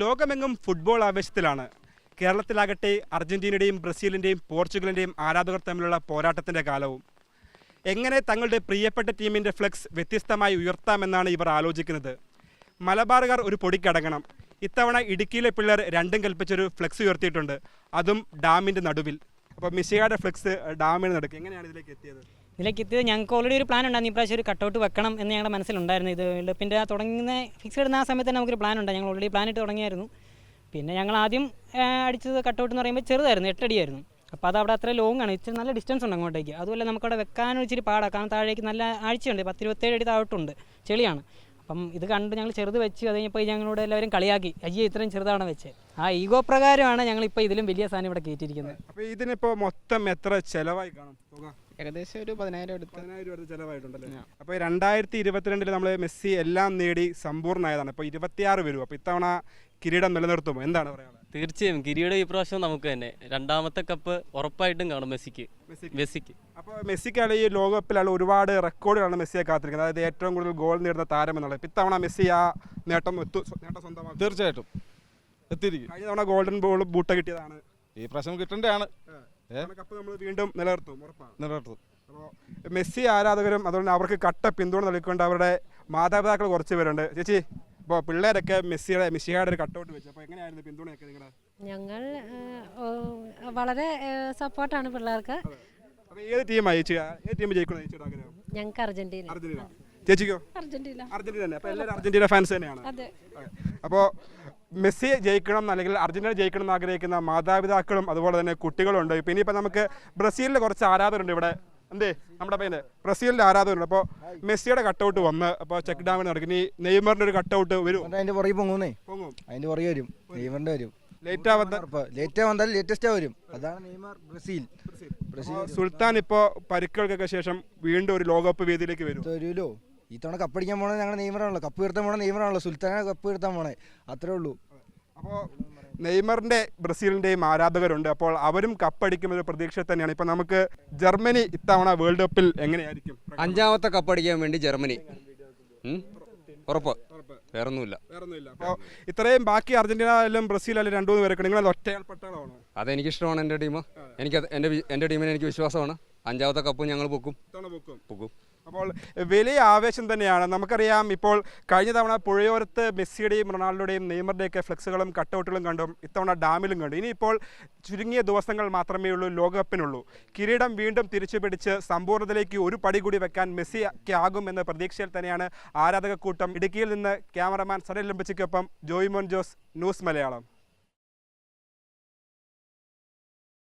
ലോകമെങ്ങും ഫുട്ബോൾ ആവേശത്തിലാണ്. കേരളത്തിലാകട്ടെ അർജന്റീനയുടെയും ബ്രസീലിൻ്റെയും പോർച്ചുഗലിൻ്റെയും ആരാധകർ തമ്മിലുള്ള പോരാട്ടത്തിൻ്റെ കാലവും. എങ്ങനെ തങ്ങളുടെ പ്രിയപ്പെട്ട ടീമിൻ്റെ ഫ്ലെക്സ് വ്യത്യസ്തമായി ഉയർത്താമെന്നാണ് ഇവർ ആലോചിക്കുന്നത്. മലബാറുകാർ ഒരു പൊടിക്കടങ്ങണം. ഇത്തവണ ഇടുക്കിയിലെ പിള്ളേർ രണ്ടും കൽപ്പിച്ചൊരു ഫ്ലെക്സ് ഉയർത്തിയിട്ടുണ്ട്, അതും ഡാമിൻ്റെ നടുവിൽ. അപ്പോൾ മിശിഹായുടെ ഫ്ലെക്സ് ഡാമിന് നടുക്ക്. എങ്ങനെയാണ് ഇതിലേക്ക് എത്തിയത്? ഞങ്ങൾക്ക് ഓൾറെഡി ഒരു പ്ലാൻ ഉണ്ടായിരുന്നു. ഇപ്രാവശ്യം ഒരു കട്ടൗട്ട് വെക്കണം എന്ന് ഞങ്ങളുടെ മനസ്സിലുണ്ടായിരുന്നു. ഇത് വേൾഡ് കപ്പിൻ്റെ തുടങ്ങുന്ന ഫിക്സ് ഇടുന്ന ആ സമയത്ത് തന്നെ നമുക്കൊരു പ്ലാൻ ഉണ്ട്. ഞങ്ങൾ ഓൾറെഡി പ്ലാൻ ഇട്ട് തുടങ്ങിയായിരുന്നു. പിന്നെ ഞങ്ങൾ ആദ്യം അടിച്ചത് കട്ടൗട്ട് എന്ന് പറയുമ്പോൾ ചെറുതായിരുന്നു, 8 അടിയായിരുന്നു. അപ്പോൾ അത് അവിടെ അത്ര ലോങ് ആണ്, ഇച്ചിരി നല്ല ഡിസ്റ്റൻസ് ഉണ്ട് അങ്ങോട്ടേക്ക്. അതുപോലെ നമുക്കവിടെ വെക്കാനും ഇച്ചിരി പാടാണ്, കാരണം താഴേക്ക് നല്ല ആഴ്ചയുണ്ട്, 10-27 അടി താഴോട്ടുണ്ട്, ചെളിയാണ്. അപ്പം ഇത് കണ്ട് ഞങ്ങൾ ചെറുത് വെച്ച് അത് കഴിഞ്ഞപ്പോൾ ഞങ്ങളോട് എല്ലാവരും കളിയാക്കി, അയ്യോ ഇത്രയും ചെറുതാണ് വെച്ച്. ആ ഈഗോ പ്രകാരമാണ് ഞങ്ങളിപ്പോൾ ഇതിലും വലിയ സാധനം ഇവിടെ കയറ്റിയിരിക്കുന്നത്. അപ്പോൾ ഇതിനിപ്പോൾ മൊത്തം എത്ര ചിലവായി കാണും? ഏകദേശം ഒരു 10,000 രൂപ ചിലവായിട്ടുണ്ടല്ലേ? അപ്പോൾ 2022 നമ്മൾ മെസ്സി എല്ലാം നേടി സമ്പൂർണ്ണമായതാണ്. ഇപ്പോൾ 26 വരും. അപ്പോൾ ഇത്തവണ കിരീടം നിലനിർത്തുമോ? എന്താണ് പറയാനുള്ളത്? തീർച്ചയായും കിരീടം ഈ പ്രാവശ്യം നമുക്ക് തന്നെ. രണ്ടാമത്തെ കപ്പ് ഉറപ്പായിട്ടും കാണും മെസ്സിക്ക്. അപ്പോൾ മെസ്സിക്കാണ് ഈ ലോകകപ്പിലുള്ള ഒരുപാട് റെക്കോർഡുകളാണ് മെസ്സിയെ കാത്തിരിക്കുന്നത്. അതായത് ഏറ്റവും കൂടുതൽ ഗോൾ നേടുന്ന താരം എന്നുള്ളത്. ഇപ്പോൾ ഇത്തവണ മെസ്സി ആ നേട്ടം സ്വന്തമാക്കും. തീർച്ചയായിട്ടും എത്തിയിരിക്കും. കഴിഞ്ഞ തവണ ഗോൾഡൻ ബോൾ ബൂട്ട കിട്ടിയതാണ്, ഈ പ്രാവശ്യം കിട്ടേണ്ടതാണ്. കപ്പ് നമ്മൾ വീണ്ടും നിലനിർത്തും, ഉറപ്പാണ് നിലനിർത്തും. അപ്പോൾ മെസ്സി ആരാധകരും അതുകൊണ്ട് അവർക്ക് കട്ട പിന്തുണ നൽകിക്കൊണ്ട് അവരുടെ മാതാപിതാക്കൾ കുറച്ച് പേരുണ്ട്. ചേച്ചി, ഇപ്പോൾ പിള്ളേരൊക്കെ മെസ്സിയുടെ ഒരു കട്ടൗട്ട് വെച്ചു. അപ്പോൾ എങ്ങനെയായിരുന്നു പിന്തുണയൊക്കെ നിങ്ങളുടെ? ഞങ്ങൾ വളരെ സപ്പോർട്ടാണ് പിള്ളേർക്ക്. അപ്പോൾ ഏത് ടീമാണ് ചേച്ചി? ഏത് ടീം ജയിക്കണം ചേച്ചിയുടെ ആഗ്രഹം? ഞങ്ങൾക്ക് അർജന്റീന. ചേച്ചിക്കോ? അർജന്റീന തന്നെ. അപ്പോൾ എല്ലാവരും അർജന്റീന ഫാൻസ് തന്നെയാണ്. അപ്പോൾ മെസ്സി ജയിക്കണം അല്ലെങ്കിൽ അർജന്റീന ജയിക്കണം എന്ന് ആഗ്രഹിക്കുന്ന മാതാപിതാക്കളും അതുപോലെ തന്നെ കുട്ടികളുണ്ട്. ഇപ്പോൾ ഇനിയിപ്പോൾ നമുക്ക് ബ്രസീലിൽ കുറച്ച് ആരാധകരുണ്ട് ഇവിടെ. എന്തേ നമ്മുടെ പയ്യൻ്റെ ബ്രസീലിൻ്റെ ആരാധകരുണ്ട്. അപ്പോൾ മെസ്സിയുടെ കട്ടൗട്ട് വന്ന് അപ്പോൾ ചെക്ക് ഡാമിന് നടക്കും. ഇനി നെയ്മറിൻ്റെ ഒരു കട്ടൗട്ട് വരും. അതിൻ്റെ പുറകെ പൊങ്ങും. അതിൻ്റെ പുറകെ വരും, നെയ്മറിൻ്റെ വരും. ലേറ്റ് ആവാൻ ലേറ്റസ്റ്റ് വരും. അതാണ് നെയ്മർ. ബ്രസീൽ സുൽത്താൻ ഇപ്പോൾ പരിക്കുകൾക്കൊക്കെ ശേഷം വീണ്ടും ഒരു ലോകകപ്പ് വേദിയിലേക്ക് വരുമല്ലോ. ഈ തവണ കപ്പടിക്കാൻ പോണത് ഞങ്ങൾ നെയ്മറാണല്ലോ, കപ്പ് ഉയർത്താൻ പോണത് നെയ്മറാണല്ലോ. സുൽത്താനെ കപ്പ് ഉയർത്താൻ പോണേ, അത്രേ ഉള്ളൂ. അപ്പോൾ നെയ്മറിൻ്റെ ബ്രസീലിൻ്റെയും ആരാധകരുണ്ട്. അപ്പോൾ അവരും കപ്പടിക്കുമെന്ന പ്രതീക്ഷ തന്നെയാണ്. ഇപ്പോൾ നമുക്ക് ജർമ്മനി ഇത്തവണ വേൾഡ് കപ്പിൽ എങ്ങനെയായിരിക്കും? 5ാമത്തെ കപ്പടിക്കാൻ വേണ്ടി ജർമ്മനി ഉറപ്പ്, വേറൊന്നുമില്ല. അപ്പോൾ ഇത്രയും ബാക്കി അർജന്റീന ആയാലും ബ്രസീൽ ആയാലും 2-3 പേരൊക്കെ നിങ്ങൾ ഒറ്റയാൾപ്പെട്ടാണോ? അതെനിക്കിഷ്ടമാണ്. എൻ്റെ ടീം എൻ്റെ ടീമിന് എനിക്ക് വിശ്വാസമാണ്. 5ാമത്തെ കപ്പ് ഞങ്ങൾ പൊക്കും. അപ്പോൾ വലിയ ആവേശം തന്നെയാണ്. നമുക്കറിയാം, ഇപ്പോൾ കഴിഞ്ഞ തവണ പുഴയോരത്ത് മെസ്സിയുടെയും റൊണാൾഡോയുടെയും നെയ്മറുടെയൊക്കെ ഫ്ലെക്സുകളും കട്ടൗട്ടുകളും കണ്ടും ഇത്തവണ ഡാമിലും കണ്ടു. ഇനിയിപ്പോൾ ചുരുങ്ങിയ ദിവസങ്ങൾ മാത്രമേ ഉള്ളൂ ലോകകപ്പിനുള്ളൂ. കിരീടം വീണ്ടും തിരിച്ചു പിടിച്ച് സമ്പൂർണ്ണതയിലേക്ക് ഒരു പടി കൂടി വെക്കാൻ മെസ്സിക്ക് ആകുമെന്ന പ്രതീക്ഷയിൽ തന്നെയാണ് ആരാധക കൂട്ടം. ഇടുക്കിയിൽ നിന്ന് ക്യാമറമാൻ സനൽ ലംബച്ചിക്കൊപ്പം ജോയിമോൻ ജോസ്, ന്യൂസ് മലയാളം.